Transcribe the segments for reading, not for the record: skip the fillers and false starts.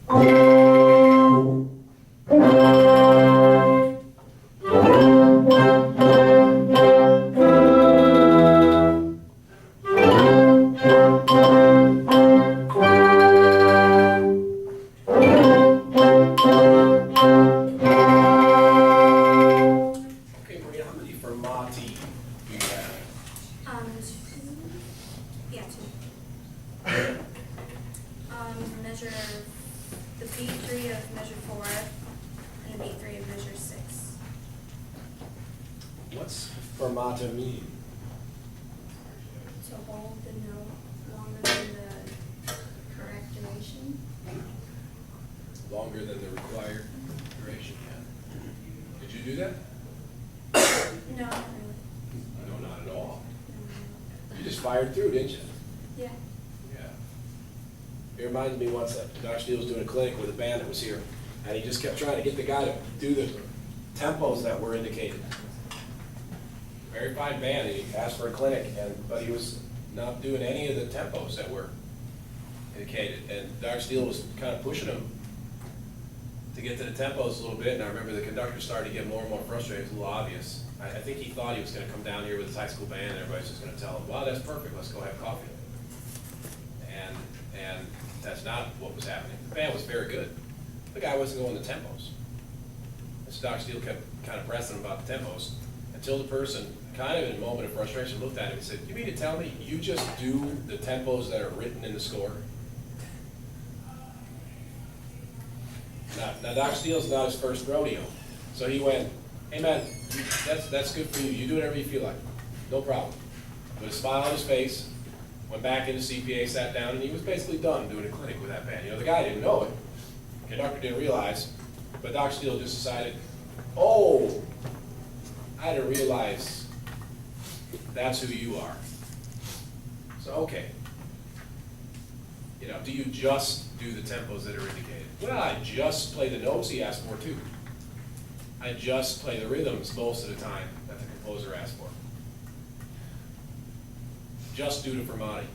Okay, Maria, how many fermati do you have? Two. Measure the B3 of measure 4 and the B3 of measure 6. What's fermata mean? To hold the note longer than the correct duration. Longer than the required duration, yeah. Did you do that? No, not really. No, not at all. You just fired through, didn't you? Yeah. Yeah. It reminded me once that Dr. Steele was doing a clinic with a band that was here, and he just kept trying to get the guy to do the tempos that were indicated. Very fine band, and he asked for a clinic, but he was not doing any of the tempos that were indicated. And Dr. Steele was kind of pushing him to get to the tempos a little bit, and I remember the conductor started to get more and more frustrated. It was a little obvious. I think he thought he was going to come down here with his high school band, and everybody's just going to tell him, "Wow, that's perfect, let's go have coffee." And that's not what was happening. The band was very good. The guy wasn't going the tempos. And so Dr. Steele kept kind of pressing him about the tempos until the person, kind of in a moment of frustration, looked at him and said, "You mean to tell me you just do the tempos that are written in the score?" Now Dr. Steele's not his first rodeo. So he went, "Hey man, that's good for you. You do whatever you feel like. No problem." With a smile on his face, went back into CPA, sat down, and he was basically done doing a clinic with that band. You know, the guy didn't know it. The conductor didn't realize, but Dr. Steele just decided, "Oh, I didn't realize that's who you are." So, okay. You know, do you just do the tempos that are indicated? Well, I just play the notes he asked for too. I just play the rhythms most of the time that the composer asked for. Just do the fermati.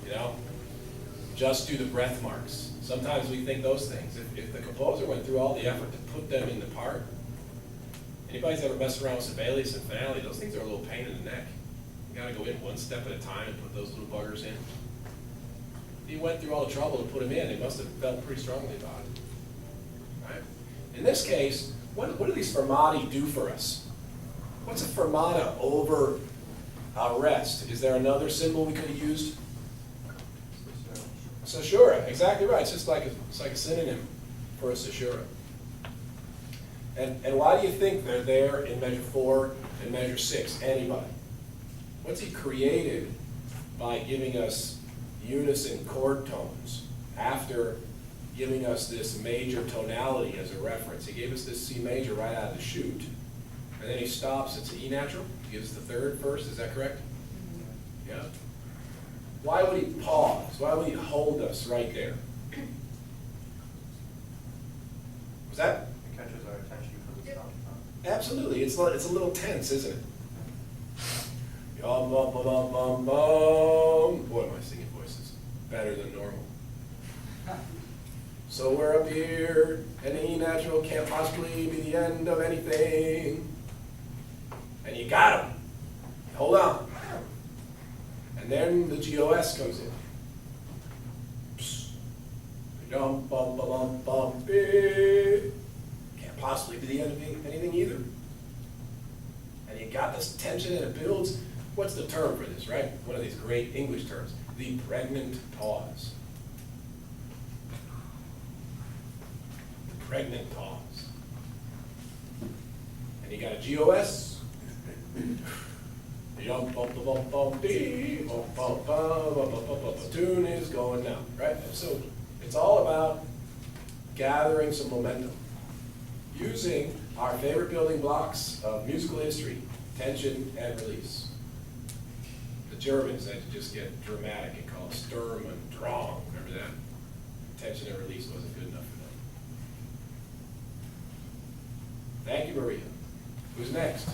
You know? Just do the breath marks. Sometimes we think those things. If the composer went through all the effort to put them in the part, anybody's ever messed around with Sibelius and finale, those things are a little pain in the neck. You gotta go in one step at a time and put those little buggers in. If he went through all the trouble to put them in, they must have felt pretty strongly about it. Right? In this case, what do these fermati do for us? What's a fermata over a rest? Is there another symbol we could have used? Caesura, exactly right. It's just like a synonym for a caesura. And why do you think they're there in measure 4 and measure 6? Anybody? What's he created by giving us unison chord tones after giving us this major tonality as a reference? He gave us this C major right out of the chute, and then he stops. It's an E natural. He gives the third first. Is that correct? Yeah. Why would he pause? Why would he hold us right there? Was that? It catches our attention because it's not. Absolutely. It's a little tense, isn't it? Bum, bum, bum, bum, bum, bum. Boy, my singing voice is better than normal. So we're up here, and the E natural can't possibly be the end of anything. And you got him. Hold on. And then the GOS comes in. Bum, bum, bum, bum, bum, beep. Can't possibly be the end of anything either. And you got this tension and it builds. What's the term for this, right? One of these great English terms, the pregnant pause. The pregnant pause. And you got a GOS. Tune is going now, right? So it's all about gathering some momentum, using our favorite building blocks of musical history, tension and release. The Germans had to just get dramatic and call Sturm und Drang. Remember that? Tension and release wasn't good enough for them. Thank you, Maria. Who's next?